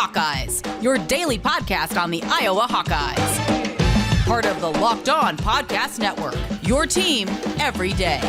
Hawkeyes, your daily podcast on the Iowa Hawkeyes. Part of the Locked On Podcast Network, your team every day.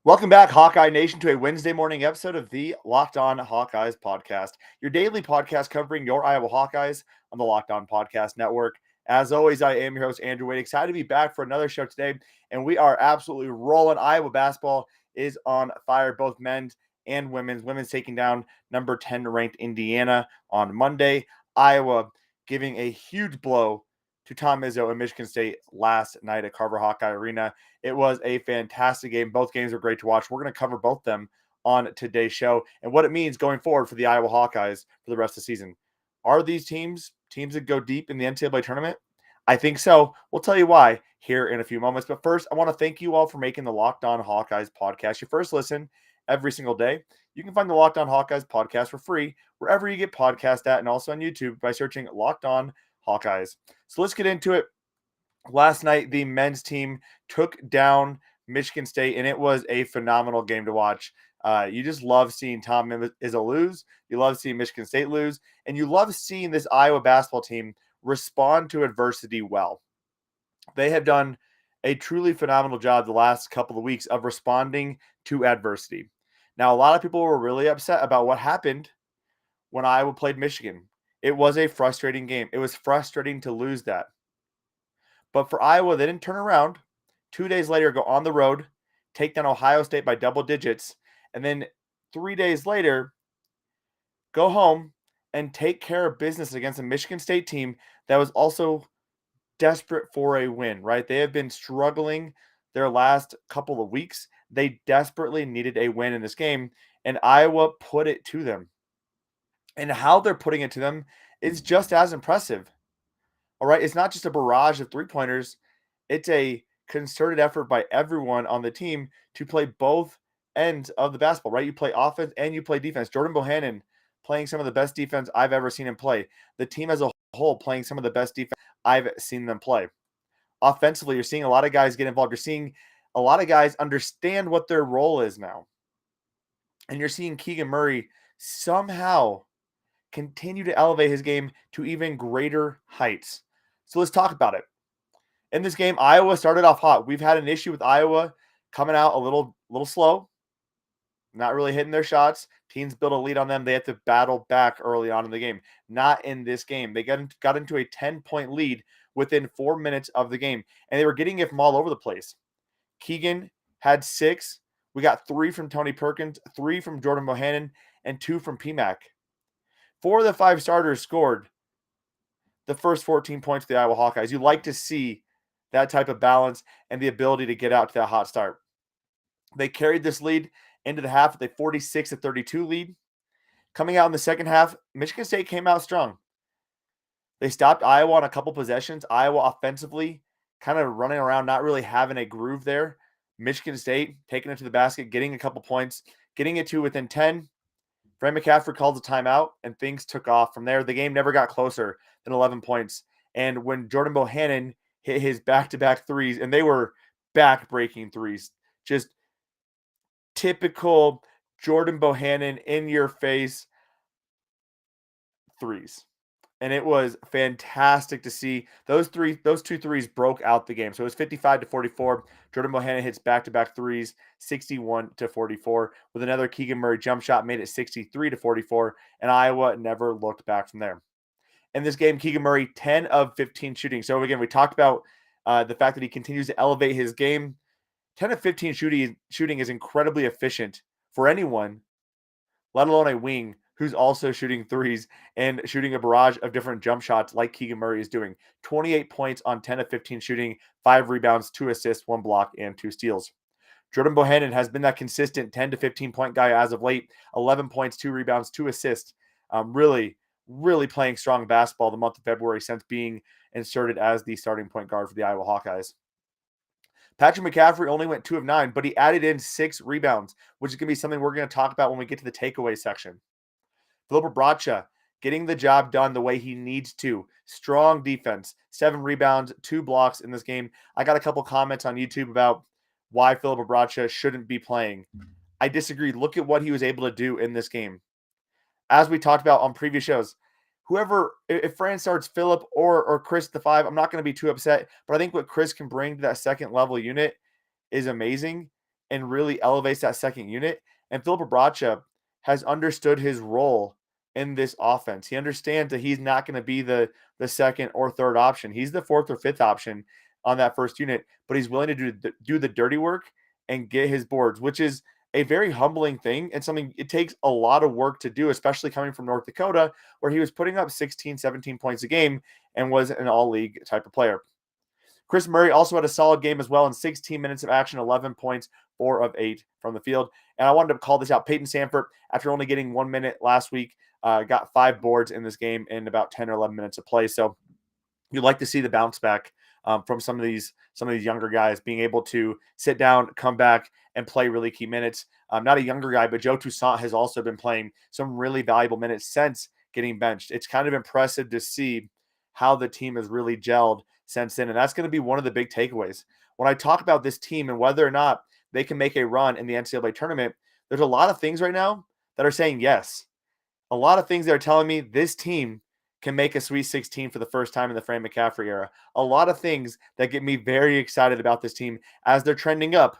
Welcome back, Hawkeye Nation, to a Wednesday morning episode of the Locked On Hawkeyes podcast, your daily podcast covering your Iowa Hawkeyes on the Locked On Podcast Network. As always, I am your host, Andrew Wade. Excited to be back for another show today, and we are absolutely rolling. Iowa basketball is on fire, both men's and women's. Women's taking down number 10 ranked Indiana on Monday. Iowa giving a huge blow to Tom Izzo and Michigan State last night at Carver Hawkeye Arena. It was a fantastic game. Both games were great to watch. We're going to cover both of them on today's show and what it means going forward for the Iowa Hawkeyes for the rest of the season. Are these teams that go deep in the NCAA tournament? I think so. We'll tell you why here in a few moments. But first, I want to thank you all for making the Locked On Hawkeyes podcast your first listen every single day. You can find the Locked On Hawkeyes podcast for free wherever you get podcasts at, and also on YouTube by searching Locked On Hawkeyes. So let's get into it. Last night, the men's team took down Michigan State, and it was a phenomenal game to watch. You just love seeing Tom Izzo lose. You love seeing Michigan State lose, and you love seeing this Iowa basketball team respond to adversity well. They have done a truly phenomenal job the last couple of weeks of responding to adversity. Now, a lot of people were really upset about what happened when Iowa played Michigan. It was a frustrating game. It was frustrating to lose that. But for Iowa, they didn't turn around. 2 days later, go on the road, take down Ohio State by double digits, and then 3 days later, go home and take care of business against a Michigan State team that was also desperate for a win, right? They have been struggling their last couple of weeks. They desperately needed a win in this game, and Iowa put it to them. And how they're putting it to them is just as impressive. All right, it's not just a barrage of three-pointers. It's a concerted effort by everyone on the team to play both ends of the basketball, right? You play offense and you play defense. Jordan Bohannon playing some of the best defense I've ever seen him play. The team as a whole playing some of the best defense I've seen them play. Offensively, you're seeing a lot of guys get involved. You're seeing a lot of guys understand what their role is now. And you're seeing Keegan Murray somehow continue to elevate his game to even greater heights. So let's talk about it. In this game, Iowa started off hot. We've had an issue with Iowa coming out a little slow, not really hitting their shots. Teams build a lead on them. They have to battle back early on in the game. Not in this game. They got into a 10-point lead within 4 minutes of the game, and they were getting it from all over the place. Keegan had 6. We got 3 from Tony Perkins, 3 from Jordan Bohannon, and 2 from PMAC. 4 of the 5 starters scored the first 14 points of the Iowa Hawkeyes. You like to see that type of balance and the ability to get out to that hot start. They carried this lead into the half with a 46-32 lead. Coming out in the second half, Michigan State came out strong. They stopped Iowa on a couple possessions. Iowa offensively kind of running around, not really having a groove there. Michigan State taking it to the basket, getting a couple points, getting it to within 10. Fran McCaffery called a timeout, and things took off from there. The game never got closer than 11 points. And when Jordan Bohannon hit his back-to-back threes, and they were back-breaking threes, just typical Jordan Bohannon in-your-face threes. And it was fantastic to see those 2 threes broke out the game. So it was 55-44. Jordan Bohannon hits back-to-back threes, 61-44. With another Keegan Murray jump shot, made it 63-44. And Iowa never looked back from there. In this game, Keegan Murray, 10 of 15 shooting. So again, we talked about the fact that he continues to elevate his game. 10 of 15 shooting is incredibly efficient for anyone, let alone a wing who's also shooting threes and shooting a barrage of different jump shots like Keegan Murray is doing. 28 points on 10 of 15 shooting, 5 rebounds, 2 assists, 1 block, and 2 steals. Jordan Bohannon has been that consistent 10 to 15 point guy as of late. 11 points, 2 rebounds, 2 assists. Really playing strong basketball the month of February since being inserted as the starting point guard for the Iowa Hawkeyes. Patrick McCaffery only went 2 of 9, but he added in 6 rebounds, which is going to be something we're going to talk about when we get to the takeaway section. Philippa Bracha getting the job done the way he needs to. Strong defense, 7 rebounds, 2 blocks in this game. I got a couple comments on YouTube about why Filip Obracha shouldn't be playing. I disagree. Look at what he was able to do in this game. As we talked about on previous shows, if Fran starts Philip or Chris the 5, I'm not going to be too upset. But I think what Chris can bring to that second level unit is amazing and really elevates that second unit. And Filip Obracha has understood his role in this offense. He understands that he's not going to be the second or third option. He's the fourth or fifth option on that first unit, but he's willing to do the dirty work and get his boards, which is a very humbling thing and something it takes a lot of work to do, especially coming from North Dakota, where he was putting up 16, 17 points a game and was an all-league type of player. Chris Murray also had a solid game as well in 16 minutes of action, 11 points, 4 of 8 from the field. And I wanted to call this out. Peyton Sanford, after only getting 1 minute last week, got 5 boards in this game in about 10 or 11 minutes of play. So you'd like to see the bounce back from some of these younger guys being able to sit down, come back, and play really key minutes. Not a younger guy, but Joe Toussaint has also been playing some really valuable minutes since getting benched. It's kind of impressive to see how the team has really gelled since then, and that's going to be one of the big takeaways. When I talk about this team and whether or not they can make a run in the NCAA tournament, there's a lot of things right now that are saying yes. A lot of things that are telling me this team can make a Sweet 16 for the first time in the Fran McCaffery era. A lot of things that get me very excited about this team as they're trending up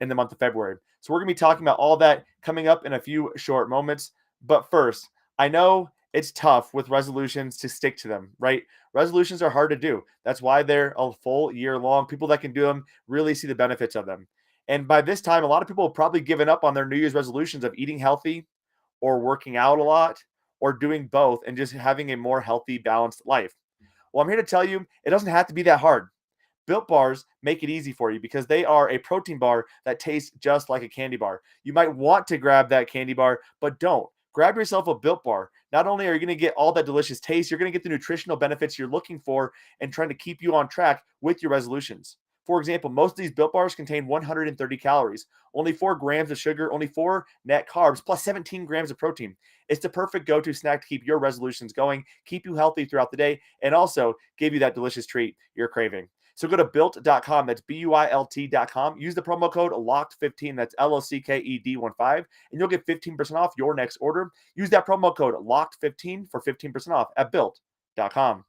in the month of February. So we're going to be talking about all that coming up in a few short moments. But first, I know it's tough with resolutions to stick to them, right? Resolutions are hard to do. That's why they're a full year long. People that can do them really see the benefits of them. And by this time, a lot of people have probably given up on their New Year's resolutions of eating healthy or working out a lot or doing both and just having a more healthy, balanced life. Well, I'm here to tell you, it doesn't have to be that hard. Built Bars make it easy for you because they are a protein bar that tastes just like a candy bar. You might want to grab that candy bar, but don't. Grab yourself a Built Bar. Not only are you going to get all that delicious taste, you're going to get the nutritional benefits you're looking for and trying to keep you on track with your resolutions. For example, most of these Built Bars contain 130 calories, only 4 grams of sugar, only 4 net carbs, plus 17 grams of protein. It's the perfect go-to snack to keep your resolutions going, keep you healthy throughout the day, and also give you that delicious treat you're craving. So go to built.com. That's BUILT.com. Use the promo code LOCKED15. That's LOCKED15. And you'll get 15% off your next order. Use that promo code LOCKED15 for 15% off at built.com.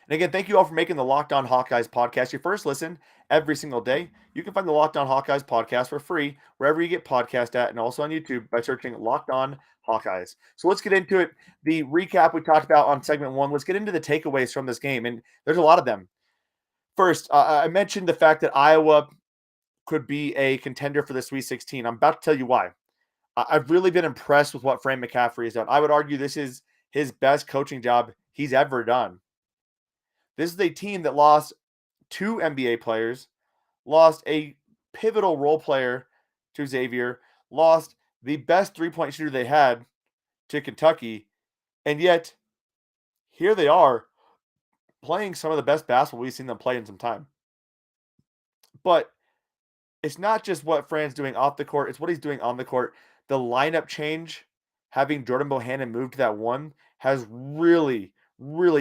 And again, thank you all for making the Locked On Hawkeyes podcast your first listen every single day. You can find the Locked On Hawkeyes podcast for free wherever you get podcast at and also on YouTube by searching Locked On Hawkeyes. So let's get into it. The recap we talked about on segment 1. Let's get into the takeaways from this game, and there's a lot of them. First, I mentioned the fact that Iowa could be a contender for the Sweet 16. I'm about to tell you why. I've really been impressed with what Fran McCaffery has done. I would argue this is his best coaching job he's ever done. This is a team that lost 2 NBA players, lost a pivotal role player to Xavier, lost the best three-point shooter they had to Kentucky, and yet here they are playing some of the best basketball we've seen them play in some time. But it's not just what Fran's doing off the court, it's what he's doing on the court. The lineup change, having Jordan Bohannon move to that 1, has really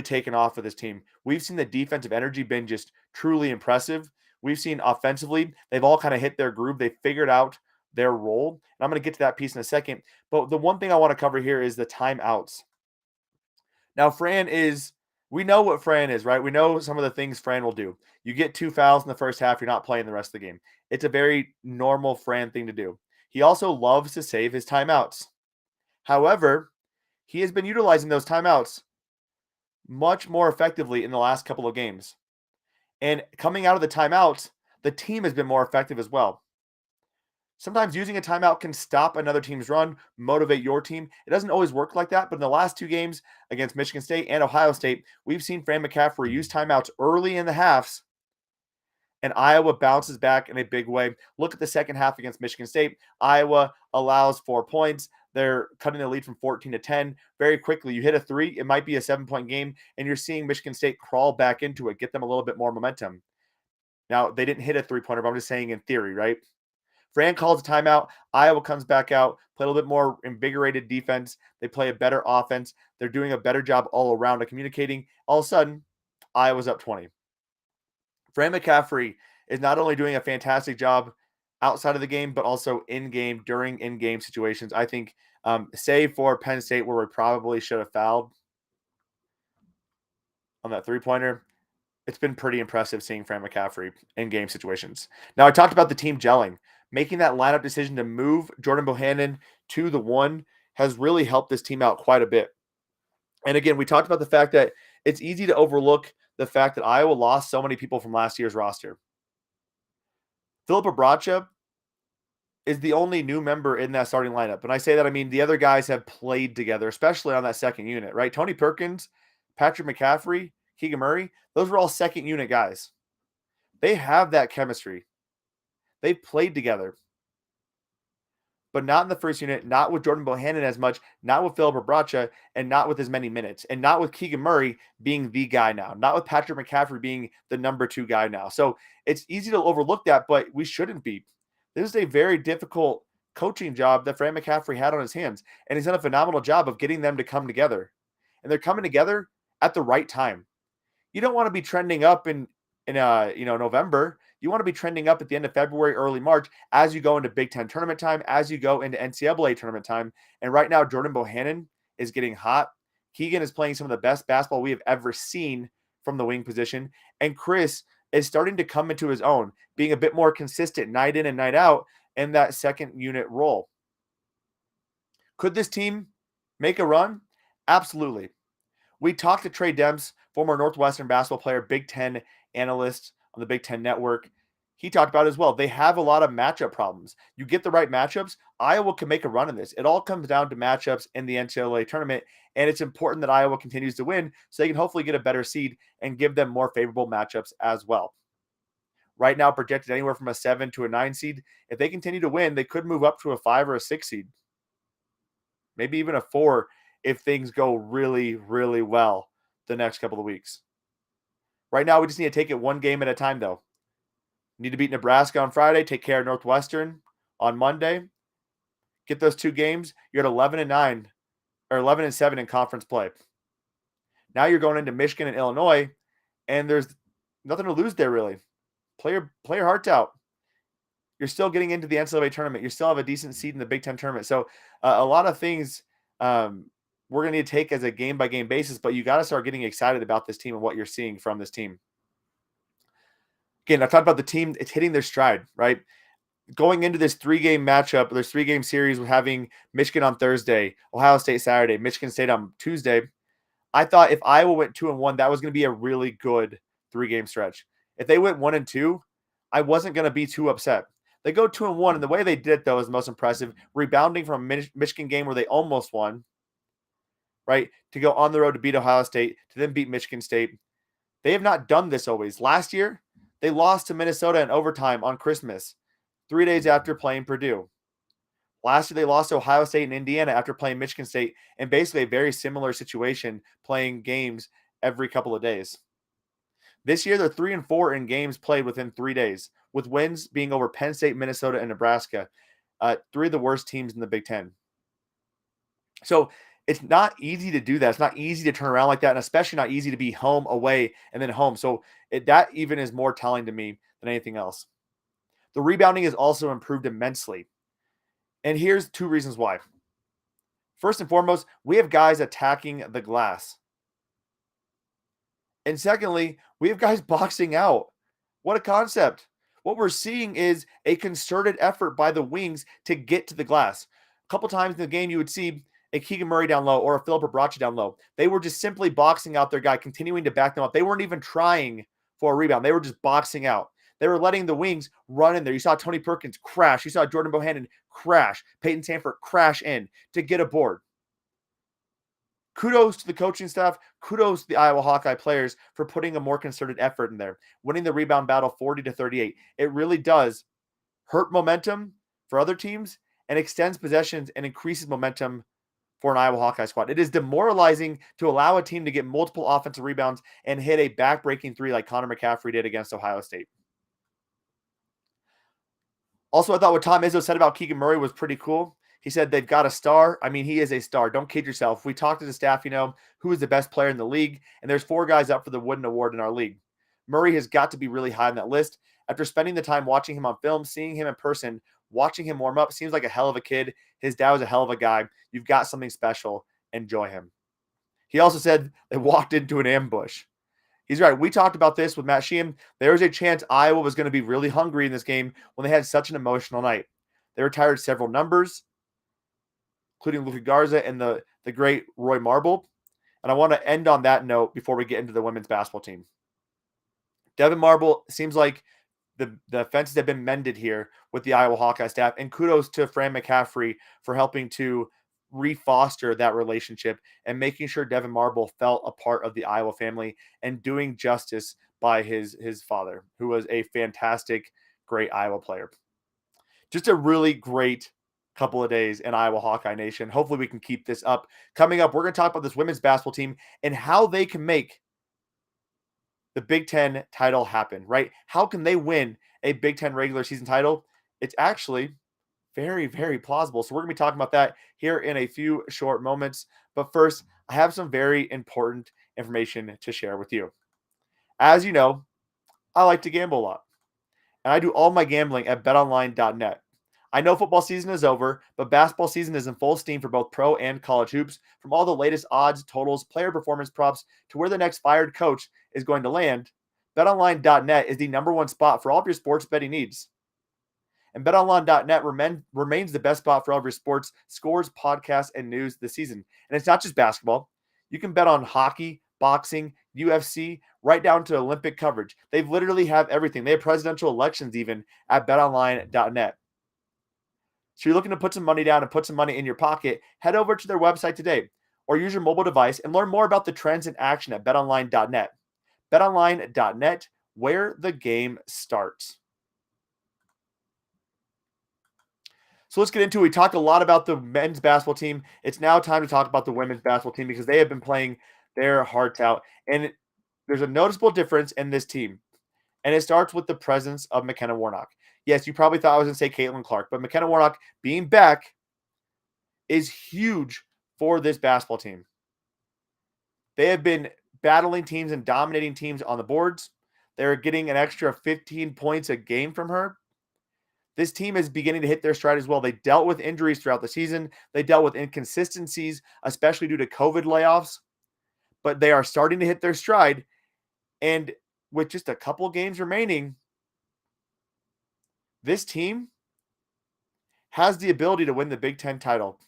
taken off for this team. We've seen the defensive energy been just truly impressive. We've seen offensively, they've all kind of hit their groove. They figured out their role. And I'm going to get to that piece in a second. But the one thing I want to cover here is the timeouts. Now, we know what Fran is, right? We know some of the things Fran will do. You get 2 fouls in the first half, you're not playing the rest of the game. It's a very normal Fran thing to do. He also loves to save his timeouts. However, he has been utilizing those timeouts much more effectively in the last couple of games. And coming out of the timeouts, the team has been more effective as well. Sometimes using a timeout can stop another team's run, motivate your team. It doesn't always work like that, but in the last 2 games against Michigan State and Ohio State, we've seen Fran McCaffery use timeouts early in the halves, and Iowa bounces back in a big way. Look at the second half against Michigan State. Iowa allows 4 points. They're cutting the lead from 14 to 10 very quickly. You hit a 3, it might be a 7-point game, and you're seeing Michigan State crawl back into it, get them a little bit more momentum. Now, they didn't hit a 3-pointer, but I'm just saying in theory, right? Fran calls a timeout. Iowa comes back out, play a little bit more invigorated defense. They play a better offense. They're doing a better job all around of communicating. All of a sudden, Iowa's up 20. Fran McCaffery is not only doing a fantastic job outside of the game, but also in-game, during in-game situations. I think, save for Penn State, where we probably should have fouled on that three-pointer, it's been pretty impressive seeing Fran McCaffery in game situations. Now, I talked about the team gelling. Making that lineup decision to move Jordan Bohannon to the 1 has really helped this team out quite a bit. And again, we talked about the fact that it's easy to overlook the fact that Iowa lost so many people from last year's roster. Philip Abracha is the only new member in that starting lineup. And I say that, I mean, the other guys have played together, especially on that second unit, right? Tony Perkins, Patrick McCaffery, Keegan Murray, those were all second unit guys. They have that chemistry. They've played together. But not in the first unit, not with Jordan Bohannon as much, not with Philip Abracha, and not with as many minutes, and not with Keegan Murray being the guy now, not with Patrick McCaffery being the number 2 guy now. So it's easy to overlook that, but we shouldn't be. This is a very difficult coaching job that Fran McCaffery had on his hands, and he's done a phenomenal job of getting them to come together. And they're coming together at the right time. You don't want to be trending up in November. You want to be trending up at the end of February, early March, as you go into Big Ten tournament time, as you go into NCAA tournament time. And right now, Jordan Bohannon is getting hot. Keegan is playing some of the best basketball we have ever seen from the wing position. And Chris is starting to come into his own, being a bit more consistent night in and night out in that second unit role. Could this team make a run? Absolutely. We talked to Trey Demps, former Northwestern basketball player, Big Ten analyst on the Big Ten Network. He talked about it as well. They have a lot of matchup problems. You get the right matchups, Iowa can make a run in this. It all comes down to matchups in the NCAA tournament, and it's important that Iowa continues to win so they can hopefully get a better seed and give them more favorable matchups as well. Right now, projected anywhere from a 7 to a 9 seed. If they continue to win, they could move up to a 5 or a 6 seed. Maybe even a 4 if things go really, really well the next couple of weeks. Right now, we just need to take it one game at a time, though. Need to beat Nebraska on Friday, take care of Northwestern on Monday. Get those 2 games. You're at 11-9 or 11-7 in conference play. Now you're going into Michigan and Illinois, and there's nothing to lose there, really. Play your hearts out. You're still getting into the NCAA tournament. You still have a decent seed in the Big Ten tournament. So a lot of things we're going to need to take as a game-by-game basis, but you got to start getting excited about this team and what you're seeing from this team. Again, I talked about the team. It's hitting their stride, right? Going into this 3-game matchup, this 3-game series with having Michigan on Thursday, Ohio State Saturday, Michigan State on Tuesday, I thought if Iowa went 2-1, that was going to be a really good 3-game stretch. If they went 1-2, I wasn't going to be too upset. They go 2-1, and the way they did it, though, is most impressive. Rebounding from a Michigan game where they almost won, right, to go on the road to beat Ohio State, to then beat Michigan State. They have not done this always. Last year, they lost to Minnesota in overtime on Christmas, 3 days after playing Purdue. Last year, they lost to Ohio State and Indiana after playing Michigan State, and basically a very similar situation, playing games every couple of days. This year, they're 3-4 in games played within 3 days, with wins being over Penn State, Minnesota, and Nebraska, 3 of the worst teams in the Big Ten. So it's not easy to do that. It's not easy to turn around like that, and especially not easy to be home, away, and then home. So that even is more telling to me than anything else. The rebounding has also improved immensely. And here's 2 reasons why. First and foremost, we have guys attacking the glass. And secondly, we have guys boxing out. What a concept. What we're seeing is a concerted effort by the wings to get to the glass. A couple times in the game, you would see a Keegan Murray down low or a Philip Abracha down low. They were just simply boxing out their guy, continuing to back them up. They weren't even trying for a rebound. They were just boxing out. They were letting the wings run in there. You saw Tony Perkins crash. You saw Jordan Bohannon crash. Peyton Sanford crash in to get a board. Kudos to the coaching staff. Kudos to the Iowa Hawkeye players for putting a more concerted effort in there. Winning the rebound battle 40-38. It really does hurt momentum for other teams and extends possessions and increases momentum for an Iowa Hawkeye squad. It is demoralizing to allow a team to get multiple offensive rebounds and hit a back-breaking 3 like Connor McCaffery did against Ohio State. Also, I thought what Tom Izzo said about Keegan Murray was pretty cool. He said they've got a star. I mean, he is a star. Don't kid yourself. We talked to the staff, who is the best player in the league, and there's 4 guys up for the Wooden Award in our league. Murray has got to be really high on that list. After spending the time watching him on film, seeing him in person, watching him warm up, seems like a hell of a kid. His dad was a hell of a guy. You've got something special. Enjoy him. He also said they walked into an ambush. He's right. We talked about this with Matt Sheehan. There was a chance Iowa was going to be really hungry in this game when they had such an emotional night. They retired several numbers, including Luka Garza and the great Roy Marble. And I want to end on that note before we get into the women's basketball team. Devin Marble seems like the fences have been mended here with the Iowa Hawkeye staff. And kudos to Fran McCaffery for helping to re-foster that relationship and making sure Devin Marble felt a part of the Iowa family and doing justice by his father, who was a fantastic, great Iowa player. Just a really great couple of days in Iowa Hawkeye Nation. Hopefully we can keep this up. Coming up, we're going to talk about this women's basketball team and how they can make the Big Ten title happen, right? How can they win a Big Ten regular season title? It's actually very, very plausible. So we're going to be talking about that here in a few short moments. But first, I have some very important information to share with you. As you know, I like to gamble a lot, and I do all my gambling at betonline.net. I know football season is over, but basketball season is in full steam for both pro and college hoops. From all the latest odds, totals, player performance props, to where the next fired coach is going to land, betonline.net is the #1 spot for all of your sports betting needs. And betonline.net remains the best spot for all of your sports, scores, podcasts, and news this season. And it's not just basketball. You can bet on hockey, boxing, UFC, right down to Olympic coverage. They've literally have everything. They have presidential elections even at betonline.net. So you're looking to put some money down and put some money in your pocket, head over to their website today or use your mobile device and learn more about the trends in action at betonline.net. betonline.net, where the game starts. So let's get into it. We talked a lot about the men's basketball team. It's now time to talk about the women's basketball team because they have been playing their hearts out. And there's a noticeable difference in this team. And it starts with the presence of McKenna Warnock. Yes, you probably thought I was going to say Caitlin Clark, but McKenna Warnock being back is huge for this basketball team. They have been battling teams and dominating teams on the boards. They're getting an extra 15 points a game from her. This team is beginning to hit their stride as well. They dealt with injuries throughout the season. They dealt with inconsistencies, especially due to COVID layoffs. But they are starting to hit their stride. And with just a couple games remaining, this team has the ability to win the Big Ten title.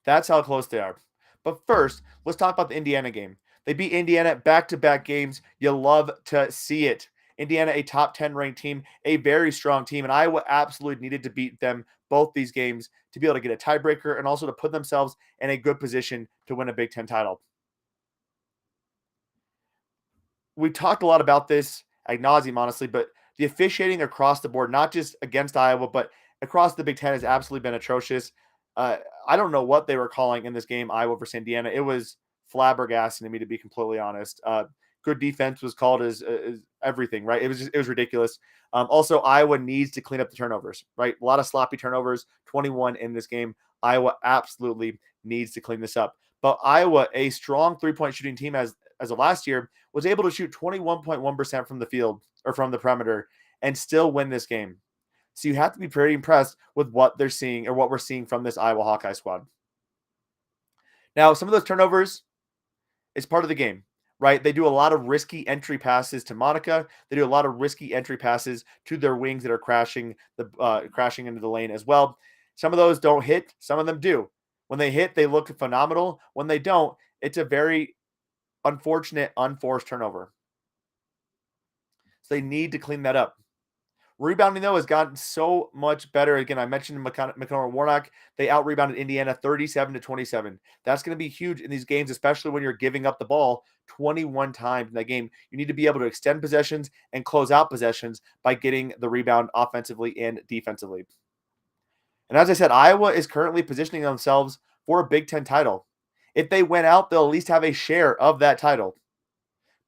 That's how close they are. But first, let's talk about the Indiana game. They beat Indiana back-to-back games. You love to see it. Indiana, a top 10 ranked team, a very strong team, and Iowa absolutely needed to beat them both these games to be able to get a tiebreaker and also to put themselves in a good position to win a Big Ten title. We talked a lot about this ad nauseum, honestly, but the officiating across the board, not just against Iowa, but across the Big Ten has absolutely been atrocious. I don't know what they were calling in this game, Iowa versus Indiana. It was flabbergasting to me, to be completely honest. Good defense was called as everything, right? It was ridiculous. Also, Iowa needs to clean up the turnovers, right? A lot of sloppy turnovers, 21 in this game. Iowa absolutely needs to clean this up. But Iowa, a strong three-point shooting team as of last year, was able to shoot 21.1% from the field or from the perimeter and still win this game. So you have to be pretty impressed with what they're seeing or what we're seeing from this Iowa Hawkeye squad. Now, some of those turnovers is part of the game, right? They do a lot of risky entry passes to Monica. They do a lot of risky entry passes to their wings that are crashing into the lane as well. Some of those don't hit. Some of them do. When they hit, they look phenomenal. When they don't, it's a very unfortunate, unforced turnover. So they need to clean that up. Rebounding, though, has gotten so much better. Again, I mentioned McKenna Warnock. They out-rebounded Indiana 37-27. That's going to be huge in these games, especially when you're giving up the ball 21 times in that game. You need to be able to extend possessions and close out possessions by getting the rebound offensively and defensively. And as I said, Iowa is currently positioning themselves for a Big Ten title. If they win out, they'll at least have a share of that title.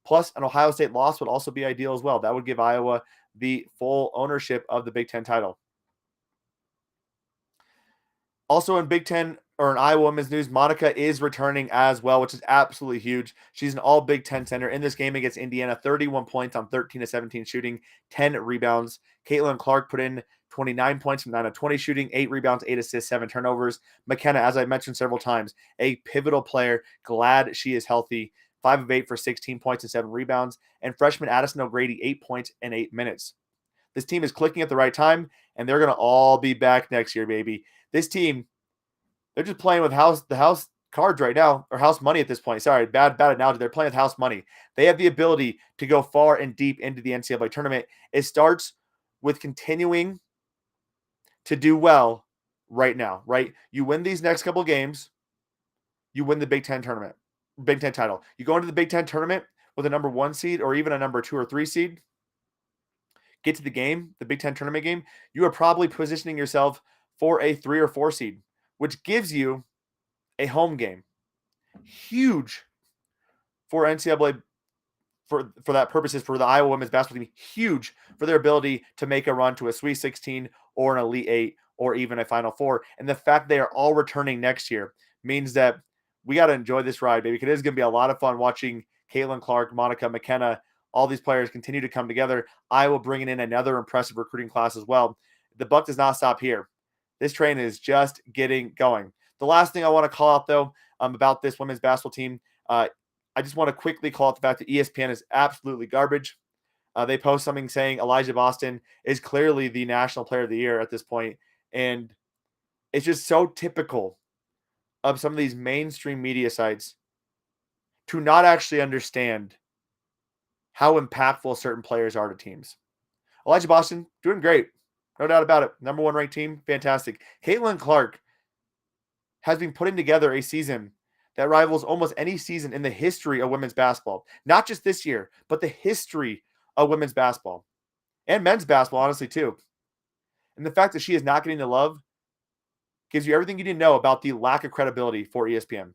Plus, an Ohio State loss would also be ideal as well. That would give Iowa the full ownership of the Big Ten title. Also in Big Ten or in Iowa women's news, Monica is returning as well, which is absolutely huge. She's an all Big Ten center in this game against Indiana, 31 points on 13 of 17 shooting, 10 rebounds. Caitlin Clark put in 29 points from 9 of 20 shooting, 8 rebounds, 8 assists, 7 turnovers. McKenna, as I mentioned several times, a pivotal player. Glad she is healthy. 5 of 8 for 16 points and 7 rebounds. And freshman Addison O'Grady, 8 points in 8 minutes. This team is clicking at the right time, and they're going to all be back next year, baby. This team, they're just playing with the house cards right now, or house money at this point. Sorry, bad analogy. They're playing with house money. They have the ability to go far and deep into the NCAA tournament. It starts with continuing to do well right now, right? You win these next couple games, you win the Big Ten tournament, Big Ten title. You go into the Big Ten tournament with a number 1 seed or even a number 2 or 3 seed, get to the game, the Big Ten tournament game, you are probably positioning yourself for a 3 or 4 seed, which gives you a home game. Huge for NCAA for that purposes for the Iowa women's basketball team. Huge for their ability to make a run to a Sweet 16 or an Elite 8 or even a Final Four. And the fact they are all returning next year means that we got to enjoy this ride, baby. It is going to be a lot of fun watching Caitlin Clark, Monica, McKenna, all these players continue to come together. Iowa bringing in another impressive recruiting class as well. The buck does not stop here. This train is just getting going. The last thing I want to call out, though, about this women's basketball team, I just want to quickly call out the fact that ESPN is absolutely garbage. They post something saying Elijah Boston is clearly the National Player of the Year at this point, and it's just so typical of some of these mainstream media sites to not actually understand how impactful certain players are to teams. Elijah Boston, doing great. No doubt about it. Number 1 ranked team, fantastic. Caitlin Clark has been putting together a season that rivals almost any season in the history of women's basketball. Not just this year, but the history of women's basketball. And men's basketball, honestly, too. And the fact that she is not getting the love gives you everything you need to know about the lack of credibility for ESPN.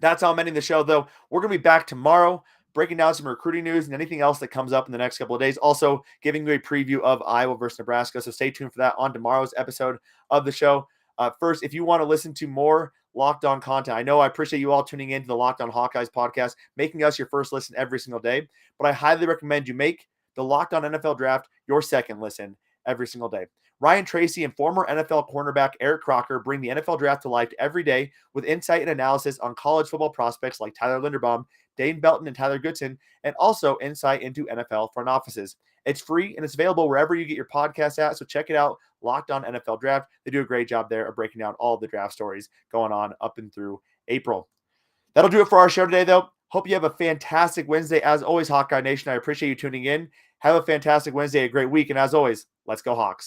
That's how I'm ending the show, though. We're going to be back tomorrow, breaking down some recruiting news and anything else that comes up in the next couple of days. Also, giving you a preview of Iowa versus Nebraska. So stay tuned for that on tomorrow's episode of the show. First, if you want to listen to more Locked On content, I know I appreciate you all tuning in to the Locked On Hawkeyes podcast, making us your first listen every single day. But I highly recommend you make the Locked On NFL Draft your second listen every single day. Ryan Tracy and former NFL cornerback Eric Crocker bring the NFL Draft to life every day with insight and analysis on college football prospects like Tyler Linderbaum, Dane Belton, and Tyler Goodson, and also insight into NFL front offices. It's free and it's available wherever you get your podcast at, so check it out, Locked On NFL Draft. They do a great job there of breaking down all the draft stories going on up and through April. That'll do it for our show today, though. Hope you have a fantastic Wednesday. As always, Hawkeye Nation, I appreciate you tuning in. Have a fantastic Wednesday, a great week, and as always, let's go Hawks.